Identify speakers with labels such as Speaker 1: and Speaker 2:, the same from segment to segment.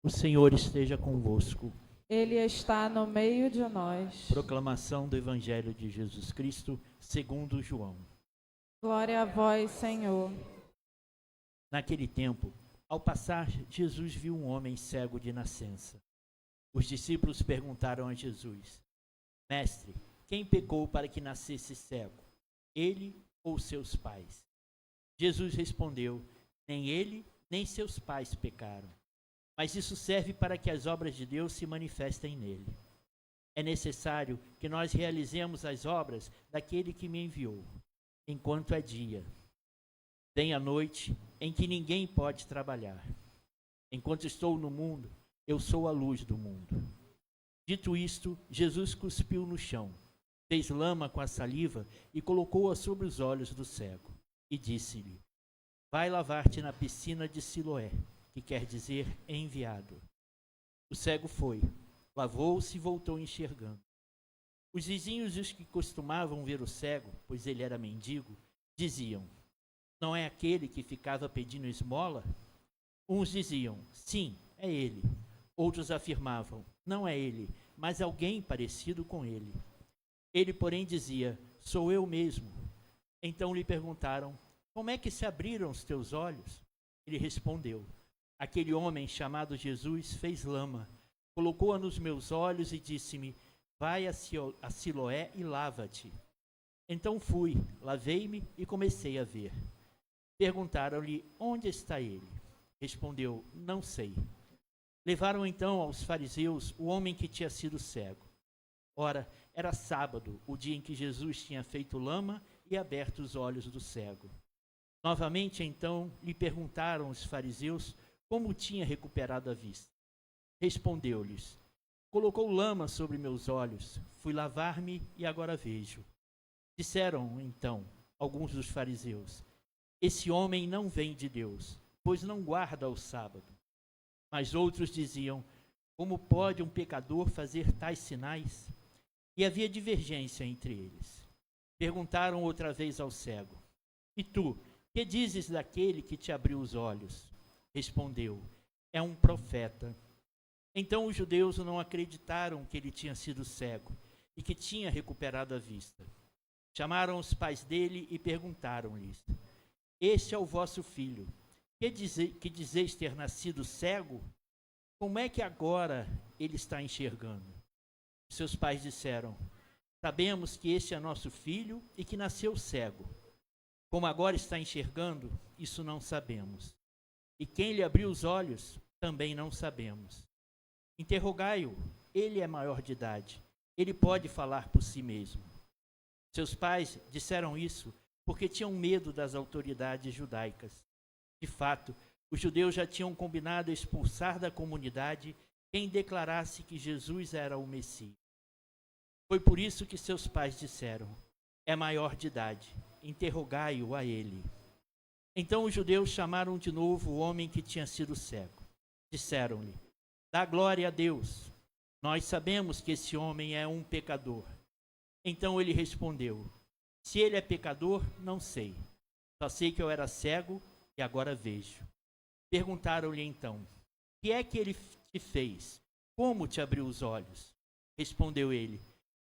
Speaker 1: O Senhor esteja convosco.
Speaker 2: Ele está no meio de nós.
Speaker 1: Proclamação do Evangelho de Jesus Cristo, segundo João.
Speaker 2: Glória a vós, Senhor.
Speaker 1: Naquele tempo, ao passar, Jesus viu um homem cego de nascença. Os discípulos perguntaram a Jesus: Mestre, quem pecou para que nascesse cego? Ele ou seus pais? Jesus respondeu: Nem ele, nem seus pais pecaram. Mas isso serve para que as obras de Deus se manifestem nele. É necessário que nós realizemos as obras daquele que me enviou, enquanto é dia. Vem a noite em que ninguém pode trabalhar. Enquanto estou no mundo, eu sou a luz do mundo. Dito isto, Jesus cuspiu no chão, fez lama com a saliva e colocou-a sobre os olhos do cego. E disse-lhe: Vai lavar-te na piscina de Siloé, que quer dizer enviado. O cego foi, lavou-se e voltou enxergando. Os vizinhos e os que costumavam ver o cego, pois ele era mendigo, diziam: Não é aquele que ficava pedindo esmola? Uns diziam: Sim, é ele. Outros afirmavam: Não é ele, mas alguém parecido com ele. Ele, porém, dizia: Sou eu mesmo. Então lhe perguntaram: Como é que se abriram os teus olhos? Ele respondeu: Aquele homem chamado Jesus fez lama, colocou-a nos meus olhos e disse-me: Vai a Siloé e lava-te. Então fui, lavei-me e comecei a ver. Perguntaram-lhe: Onde está ele? Respondeu: Não sei. Levaram então aos fariseus o homem que tinha sido cego. Ora, era sábado, o dia em que Jesus tinha feito lama e aberto os olhos do cego. Novamente então lhe perguntaram os fariseus como tinha recuperado a vista. Respondeu-lhes: Colocou lama sobre meus olhos, fui lavar-me e agora vejo. Disseram então alguns dos fariseus: Esse homem não vem de Deus, pois não guarda o sábado. Mas outros diziam: Como pode um pecador fazer tais sinais? E havia divergência entre eles. Perguntaram outra vez ao cego: E tu, que dizes daquele que te abriu os olhos? Respondeu: É um profeta. Então os judeus não acreditaram que ele tinha sido cego e que tinha recuperado a vista. Chamaram os pais dele e perguntaram-lhes: Este é o vosso filho, que dizeis ter nascido cego? Como é que agora ele está enxergando? Seus pais disseram: Sabemos que este é nosso filho e que nasceu cego. Como agora está enxergando, isso não sabemos. E quem lhe abriu os olhos, também não sabemos. Interrogai-o, ele é maior de idade, ele pode falar por si mesmo. Seus pais disseram isso porque tinham medo das autoridades judaicas. De fato, os judeus já tinham combinado expulsar da comunidade quem declarasse que Jesus era o Messias. Foi por isso que seus pais disseram: É maior de idade, interrogai-o a ele. Então os judeus chamaram de novo o homem que tinha sido cego. Disseram-lhe: Dá glória a Deus. Nós sabemos que esse homem é um pecador. Então ele respondeu: Se ele é pecador, não sei. Só sei que eu era cego e agora vejo. Perguntaram-lhe então: Que é que ele te fez? Como te abriu os olhos? Respondeu ele: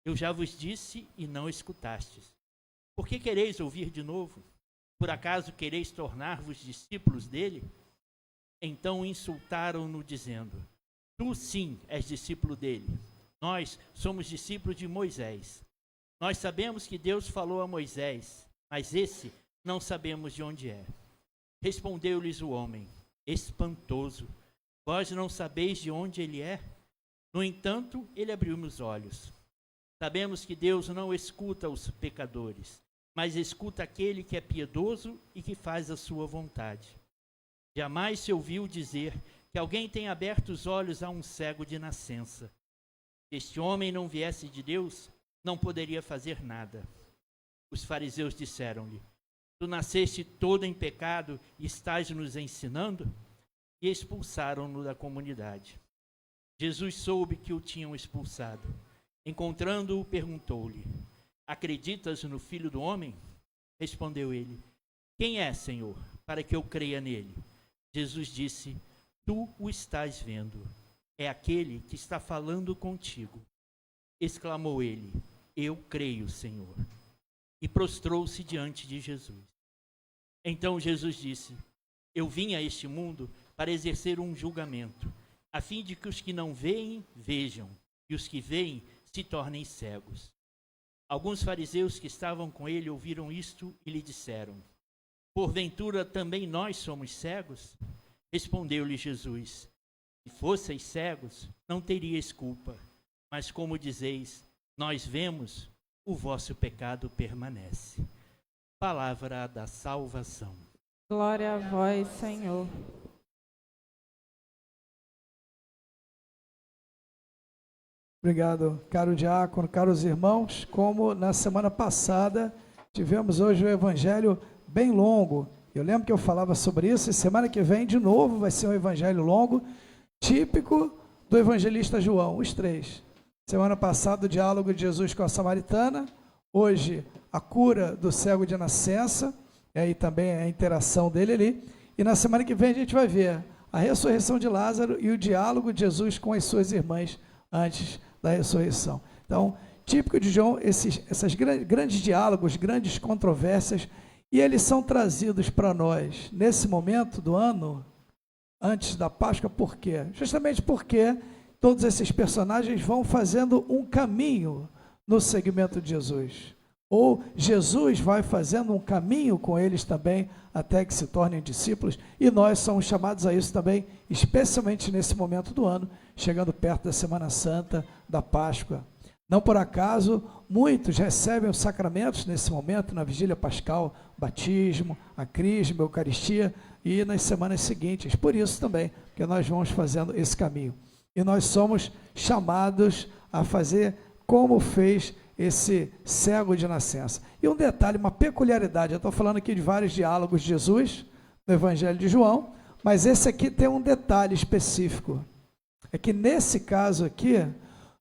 Speaker 1: Eu já vos disse e não escutastes. Por que quereis ouvir de novo? Por acaso quereis tornar-vos discípulos dele? Então insultaram-no, dizendo: Tu sim és discípulo dele. Nós somos discípulos de Moisés. Nós sabemos que Deus falou a Moisés, mas esse não sabemos de onde é. Respondeu-lhes o homem: Espantoso! Vós não sabeis de onde ele é? No entanto, ele abriu-me os olhos. Sabemos que Deus não escuta os pecadores, mas escuta aquele que é piedoso e que faz a sua vontade. Jamais se ouviu dizer que alguém tenha aberto os olhos a um cego de nascença. Se este homem não viesse de Deus, não poderia fazer nada. Os fariseus disseram-lhe: Tu nasceste todo em pecado e estás nos ensinando? E expulsaram-no da comunidade. Jesus soube que o tinham expulsado. Encontrando-o, perguntou-lhe: Acreditas no Filho do Homem? Respondeu ele: Quem é, Senhor, para que eu creia nele? Jesus disse: tu o estás vendo. É aquele que está falando contigo. Exclamou ele: eu creio, Senhor. E prostrou-se diante de Jesus. Então Jesus disse: eu vim a este mundo para exercer um julgamento, a fim de que os que não veem, vejam, e os que veem se tornem cegos. Alguns fariseus que estavam com ele ouviram isto e lhe disseram: porventura também nós somos cegos? Respondeu-lhe Jesus: se fosseis cegos, não teríeis culpa. Mas como dizeis, nós vemos, o vosso pecado permanece. Palavra da salvação.
Speaker 2: Glória a vós, Senhor.
Speaker 3: Obrigado, caro diácono, caros irmãos. Como na semana passada, tivemos hoje o evangelho bem longo. Eu lembro que eu falava sobre isso, e semana que vem, de novo, vai ser um evangelho longo, típico do evangelista João, os três. Semana passada, o diálogo de Jesus com a samaritana. Hoje, a cura do cego de nascença, e aí também a interação dele ali. E na semana que vem a gente vai ver a ressurreição de Lázaro e o diálogo de Jesus com as suas irmãs antes da ressurreição. Então, típico de João, esses grandes diálogos, grandes controvérsias, e eles são trazidos para nós nesse momento do ano, antes da Páscoa. Por quê? Justamente porque todos esses personagens vão fazendo um caminho no segmento de Jesus. Ou Jesus vai fazendo um caminho com eles também, até que se tornem discípulos, e nós somos chamados a isso também, especialmente nesse momento do ano, chegando perto da Semana Santa, da Páscoa. Não por acaso, muitos recebem os sacramentos nesse momento, na vigília pascal, batismo, a crisma, a eucaristia, e nas semanas seguintes. Por isso também, que nós vamos fazendo esse caminho. E nós somos chamados a fazer como fez esse cego de nascença. E um detalhe, uma peculiaridade, eu estou falando aqui de vários diálogos de Jesus, no Evangelho de João, mas esse aqui tem um detalhe específico. É que nesse caso aqui,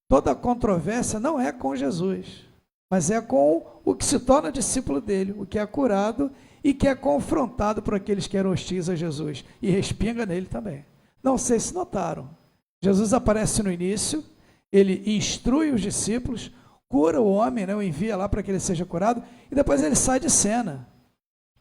Speaker 3: toda a controvérsia não é com Jesus, mas é com o que se torna discípulo dele, o que é curado e que é confrontado por aqueles que eram hostis a Jesus, e respinga nele também. Não sei se notaram, Jesus aparece no início, ele instrui os discípulos, cura o homem, né, o envia lá para que ele seja curado, e depois ele sai de cena.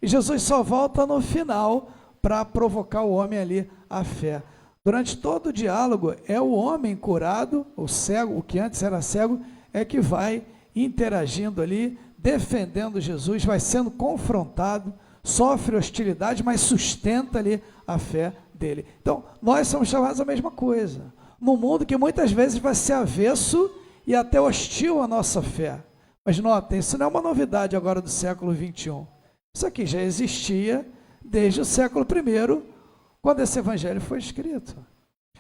Speaker 3: E Jesus só volta no final para provocar o homem ali à fé. Durante todo o diálogo, é o homem curado, o cego, o que antes era cego, é que vai interagindo ali, defendendo Jesus, vai sendo confrontado, sofre hostilidade, mas sustenta ali a fé dele. Então, nós somos chamados a mesma coisa. Num mundo que muitas vezes vai ser avesso e até hostil à nossa fé. Mas notem, isso não é uma novidade agora do século XXI. Isso aqui já existia desde o século I, quando esse evangelho foi escrito.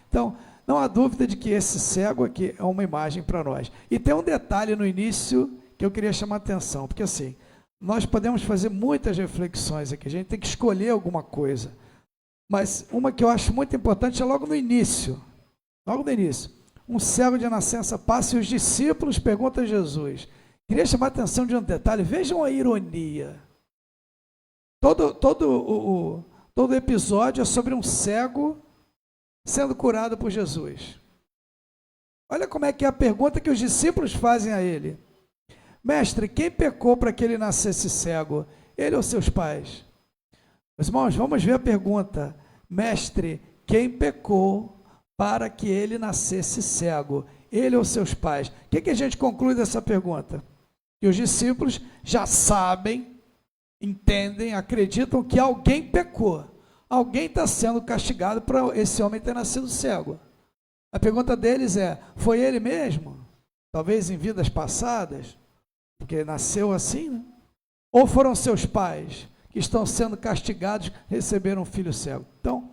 Speaker 3: Então, não há dúvida de que esse cego aqui é uma imagem para nós. E tem um detalhe no início que eu queria chamar a atenção, porque assim, nós podemos fazer muitas reflexões aqui, a gente tem que escolher alguma coisa. Mas uma que eu acho muito importante é logo no início. Logo no início. Um cego de nascença passa e os discípulos perguntam a Jesus. Queria chamar a atenção de um detalhe, vejam a ironia. Todo episódio é sobre um cego sendo curado por Jesus. Olha como é que é a pergunta que os discípulos fazem a ele. Mestre, quem pecou para que ele nascesse cego? Ele ou seus pais? Meus irmãos, vamos ver a pergunta. Mestre, quem pecou para que ele nascesse cego? Ele ou seus pais? O que a gente conclui dessa pergunta? Que os discípulos já sabem, entendem, acreditam que alguém pecou. Alguém está sendo castigado para esse homem ter nascido cego. A pergunta deles é, foi ele mesmo? Talvez em vidas passadas, porque nasceu assim, né? Ou foram seus pais que estão sendo castigados, receberam um filho cego? Então,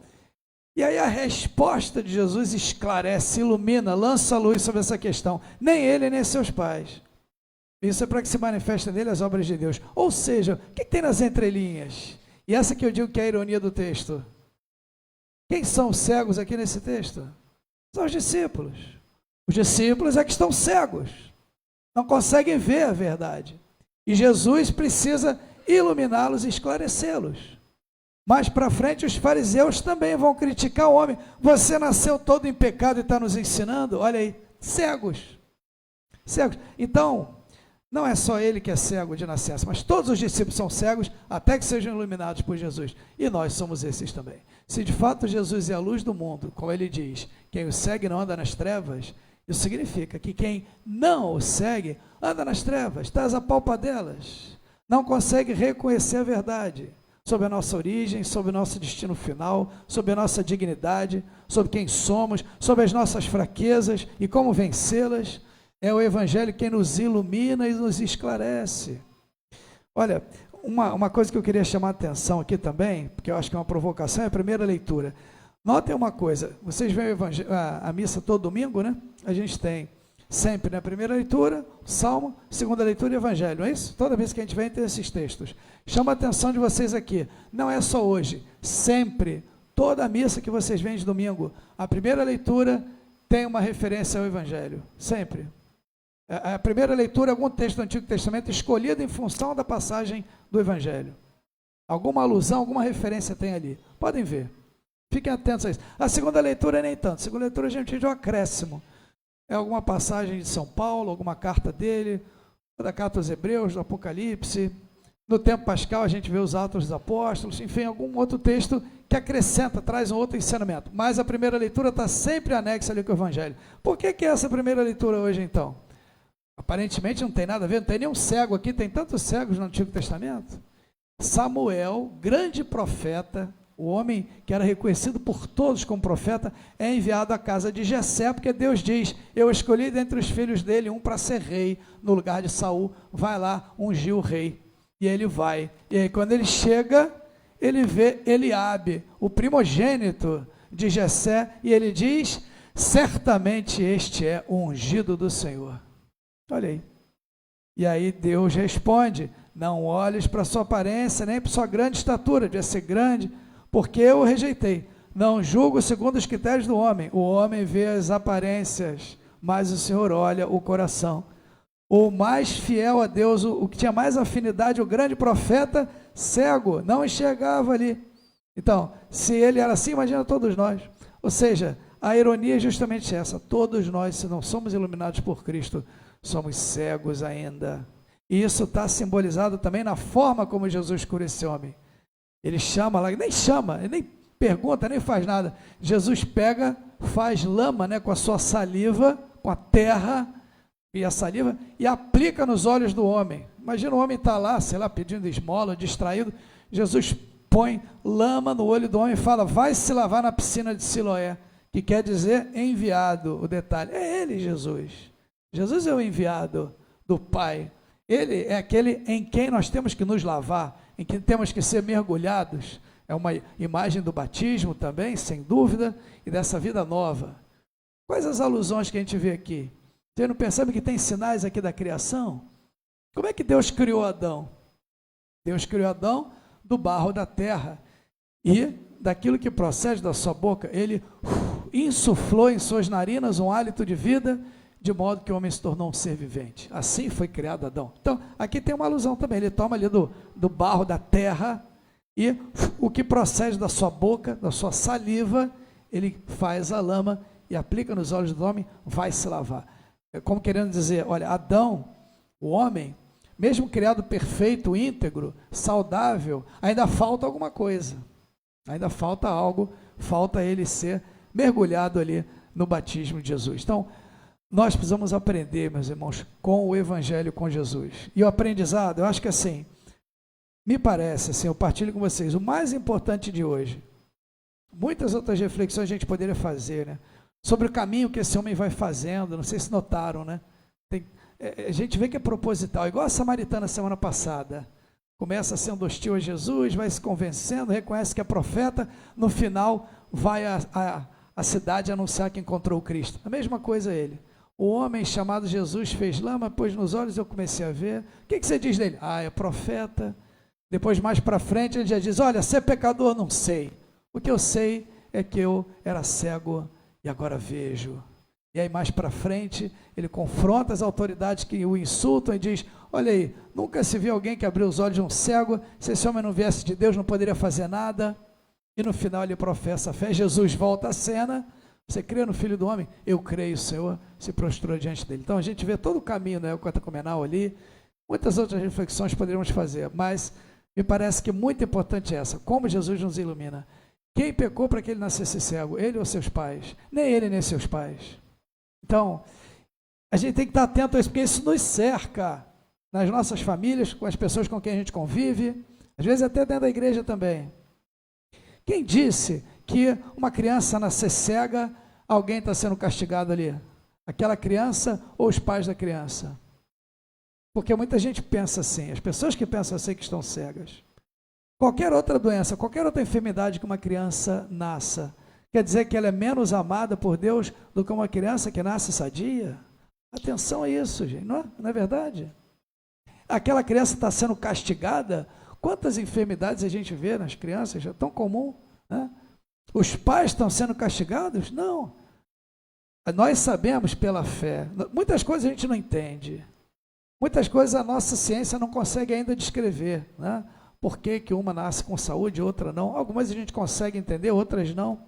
Speaker 3: e aí a resposta de Jesus esclarece, ilumina, lança a luz sobre essa questão. Nem ele, nem seus pais. Isso é para que se manifestem nele as obras de Deus. Ou seja, o que tem nas entrelinhas? E essa que eu digo que é a ironia do texto. Quem são os cegos aqui nesse texto? São os discípulos. Os discípulos é que estão cegos. Não conseguem ver a verdade. E Jesus precisa iluminá-los e esclarecê-los. Mais para frente, os fariseus também vão criticar o homem. Você nasceu todo em pecado e está nos ensinando? Olha aí, cegos. Cegos. Então, não é só ele que é cego de nascença, mas todos os discípulos são cegos até que sejam iluminados por Jesus. E nós somos esses também. Se de fato Jesus é a luz do mundo, como ele diz, quem o segue não anda nas trevas, isso significa que quem não o segue anda nas trevas, está às apalpadelas, não consegue reconhecer a verdade sobre a nossa origem, sobre o nosso destino final, sobre a nossa dignidade, sobre quem somos, sobre as nossas fraquezas e como vencê-las. É o Evangelho quem nos ilumina e nos esclarece. Olha, uma coisa que eu queria chamar a atenção aqui também, porque eu acho que é uma provocação, é a primeira leitura. Notem uma coisa, vocês veem a missa todo domingo, né? A gente tem sempre, na primeira leitura, Salmo, segunda leitura e Evangelho, não é isso? Toda vez que a gente vem tem esses textos. Chama a atenção de vocês aqui, não é só hoje, sempre, toda a missa que vocês veem de domingo, a primeira leitura tem uma referência ao Evangelho, sempre. A primeira leitura é algum texto do Antigo Testamento escolhido em função da passagem do Evangelho. Alguma alusão, alguma referência tem ali. Podem ver. Fiquem atentos a isso. A segunda leitura nem tanto. A segunda leitura a gente tem um acréscimo. É alguma passagem de São Paulo, alguma carta dele, da carta aos Hebreus, do Apocalipse. No tempo pascal a gente vê os Atos dos Apóstolos, enfim, algum outro texto que acrescenta, traz um outro ensinamento. Mas a primeira leitura está sempre anexa ali com o Evangelho. Por que é essa primeira leitura hoje então? Aparentemente não tem nada a ver, não tem nenhum cego aqui, tem tantos cegos no Antigo Testamento. Samuel, grande profeta, o homem que era reconhecido por todos como profeta, é enviado à casa de Jessé, porque Deus diz, eu escolhi dentre os filhos dele um para ser rei, no lugar de Saul, vai lá, ungiu o rei, e ele vai, e aí quando ele chega, ele vê Eliabe, o primogênito de Jessé, e ele diz, certamente este é o ungido do Senhor. Olha aí. E aí Deus responde, não olhes para sua aparência, nem para sua grande estatura, devia ser grande, porque eu o rejeitei. Não julgo segundo os critérios do homem. O homem vê as aparências, mas o Senhor olha o coração. O mais fiel a Deus, o que tinha mais afinidade, o grande profeta, cego, não enxergava ali. Então, se ele era assim, imagina todos nós. Ou seja, a ironia é justamente essa. Todos nós, se não somos iluminados por Cristo, somos cegos ainda. E isso está simbolizado também na forma como Jesus cura esse homem. Ele chama lá, nem chama, ele nem pergunta, nem faz nada. Jesus pega, faz lama, né, com a sua saliva, com a terra e a saliva, e aplica nos olhos do homem. Imagina o homem estar lá, sei lá, pedindo esmola, distraído. Jesus põe lama no olho do homem e fala, vai se lavar na piscina de Siloé, que quer dizer enviado, o detalhe. É ele, Jesus. Jesus é o enviado do Pai. Ele é aquele em quem nós temos que nos lavar, em quem temos que ser mergulhados. É uma imagem do batismo também, sem dúvida, e dessa vida nova. Quais as alusões que a gente vê aqui? Você não percebe que tem sinais aqui da criação? Como é que Deus criou Adão? Deus criou Adão do barro da terra e daquilo que procede da sua boca, ele insuflou em suas narinas um hálito de vida, de modo que o homem se tornou um ser vivente. Assim foi criado Adão. Então, aqui tem uma alusão também, ele toma ali do barro da terra e o que procede da sua boca, da sua saliva, ele faz a lama e aplica nos olhos do homem, vai se lavar. É como querendo dizer, olha, Adão, o homem, mesmo criado perfeito, íntegro, saudável, ainda falta alguma coisa. Ainda falta algo, falta ele ser mergulhado ali no batismo de Jesus. Então, nós precisamos aprender, meus irmãos, com o Evangelho, com Jesus. E o aprendizado, eu acho que assim, me parece, assim, eu partilho com vocês, o mais importante de hoje, muitas outras reflexões a gente poderia fazer, né? Sobre o caminho que esse homem vai fazendo, não sei se notaram, né? A gente vê que é proposital, igual a samaritana semana passada. Começa sendo hostil a Jesus, vai se convencendo, reconhece que é profeta, no final vai à cidade anunciar que encontrou o Cristo. A mesma coisa ele. O homem chamado Jesus fez lama, pôs nos olhos, eu comecei a ver. O que você diz dele? Ah, é profeta. Depois, mais para frente, ele já diz, olha, ser pecador, não sei. O que eu sei é que eu era cego e agora vejo. E aí mais para frente, ele confronta as autoridades que o insultam e diz, olha aí, nunca se viu alguém que abriu os olhos de um cego, se esse homem não viesse de Deus não poderia fazer nada. E no final ele professa a fé, Jesus volta à cena, você crê no Filho do Homem? Eu creio, Senhor, se prostrou diante dele. Então a gente vê todo o caminho, né, o catecumenal ali, muitas outras reflexões poderíamos fazer, mas me parece que muito importante é essa, como Jesus nos ilumina. Quem pecou para que ele nascesse cego? Ele ou seus pais? Nem ele, nem seus pais. Então, a gente tem que estar atento a isso, porque isso nos cerca nas nossas famílias, com as pessoas com quem a gente convive, às vezes até dentro da igreja também. Quem disse que uma criança nascer cega, alguém está sendo castigado ali? Aquela criança ou os pais da criança? Porque muita gente pensa assim, as pessoas que pensam assim que estão cegas. Qualquer outra doença, qualquer outra enfermidade que uma criança nasça, quer dizer que ela é menos amada por Deus do que uma criança que nasce sadia? Atenção a isso, gente, não é verdade? Aquela criança está sendo castigada, quantas enfermidades a gente vê nas crianças, é tão comum, né? Os pais estão sendo castigados? Não. Nós sabemos pela fé, muitas coisas a gente não entende, muitas coisas a nossa ciência não consegue ainda descrever, né? Por que que uma nasce com saúde e outra não? Algumas a gente consegue entender, outras não.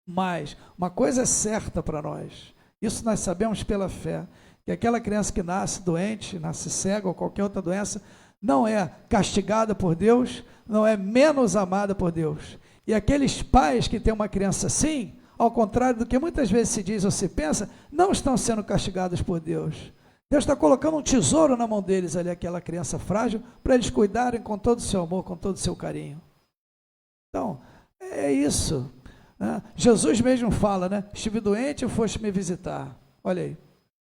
Speaker 3: Mas uma coisa é certa para nós, isso nós sabemos pela fé, que aquela criança que nasce doente, nasce cega ou qualquer outra doença, não é castigada por Deus, não é menos amada por Deus. E aqueles pais que têm uma criança assim, ao contrário do que muitas vezes se diz ou se pensa, não estão sendo castigados por Deus. Deus está colocando um tesouro na mão deles ali, aquela criança frágil, para eles cuidarem com todo o seu amor, com todo o seu carinho. Então, é isso. Né? Jesus mesmo fala, né? Estive doente e foste me visitar. Olha aí.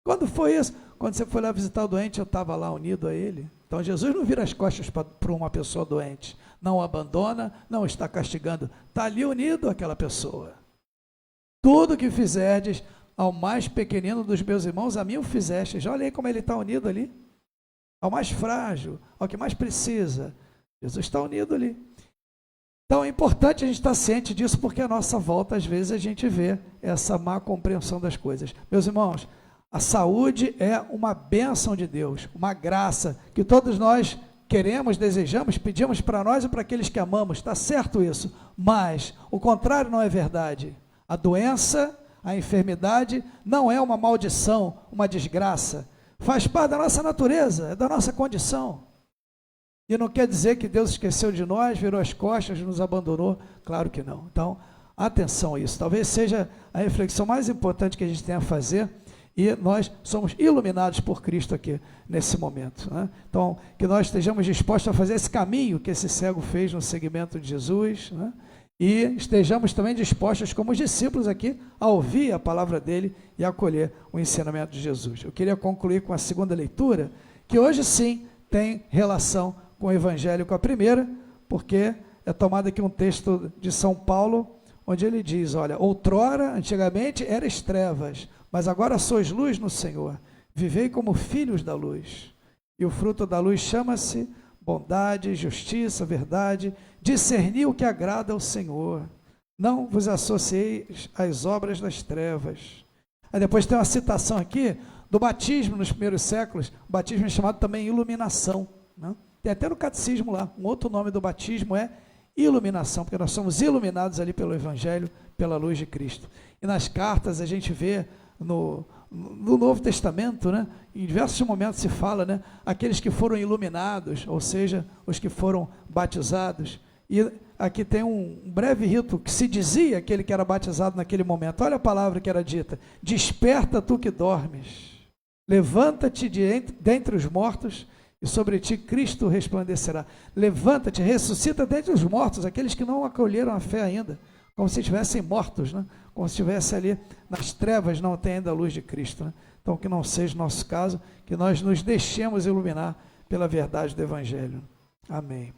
Speaker 3: Quando foi isso? Quando você foi lá visitar o doente, eu estava lá unido a ele. Então, Jesus não vira as costas para uma pessoa doente. Não o abandona, não está castigando. Está ali unido àquela pessoa. Tudo que fizerdes ao mais pequenino dos meus irmãos, a mim o fizestes. Olha aí como ele está unido ali. Ao mais frágil, ao que mais precisa. Jesus está unido ali. Então é importante a gente estar ciente disso, porque a nossa volta, às vezes, a gente vê essa má compreensão das coisas. Meus irmãos, a saúde é uma bênção de Deus, uma graça que todos nós queremos, desejamos, pedimos para nós e para aqueles que amamos. Está certo isso, mas o contrário não é verdade. A doença, a enfermidade não é uma maldição, uma desgraça. Faz parte da nossa natureza, é da nossa condição. E não quer dizer que Deus esqueceu de nós, virou as costas, nos abandonou. Claro que não. Então, atenção a isso. Talvez seja a reflexão mais importante que a gente tem a fazer. E nós somos iluminados por Cristo aqui, nesse momento. Né? Então, que nós estejamos dispostos a fazer esse caminho que esse cego fez no seguimento de Jesus, né? E estejamos também dispostos, como os discípulos aqui, a ouvir a palavra dele e a acolher o ensinamento de Jesus. Eu queria concluir com a segunda leitura, que hoje sim tem relação com o Evangelho com a primeira, porque é tomado aqui um texto de São Paulo, onde ele diz, olha, outrora, antigamente, eras trevas, mas agora sois luz no Senhor, vivei como filhos da luz. E o fruto da luz chama-se bondade, justiça, verdade, discernir o que agrada ao Senhor. Não vos associeis às obras das trevas. Aí depois tem uma citação aqui do batismo nos primeiros séculos. O batismo é chamado também iluminação, né? Tem até no catecismo lá, um outro nome do batismo é iluminação, porque nós somos iluminados ali pelo Evangelho, pela luz de Cristo. E nas cartas a gente vê no Novo Testamento, né, em diversos momentos se fala, né, aqueles que foram iluminados, ou seja, os que foram batizados. E aqui tem um breve rito que se dizia aquele que era batizado naquele momento. Olha a palavra que era dita: desperta tu que dormes, levanta-te dentre os mortos, e sobre ti Cristo resplandecerá. Levanta-te, ressuscita dentre os mortos, aqueles que não acolheram a fé ainda, como se estivessem mortos, né? Como se estivesse ali nas trevas, não tem ainda a luz de Cristo, né? Então que não seja o nosso caso, que nós nos deixemos iluminar pela verdade do Evangelho. Amém.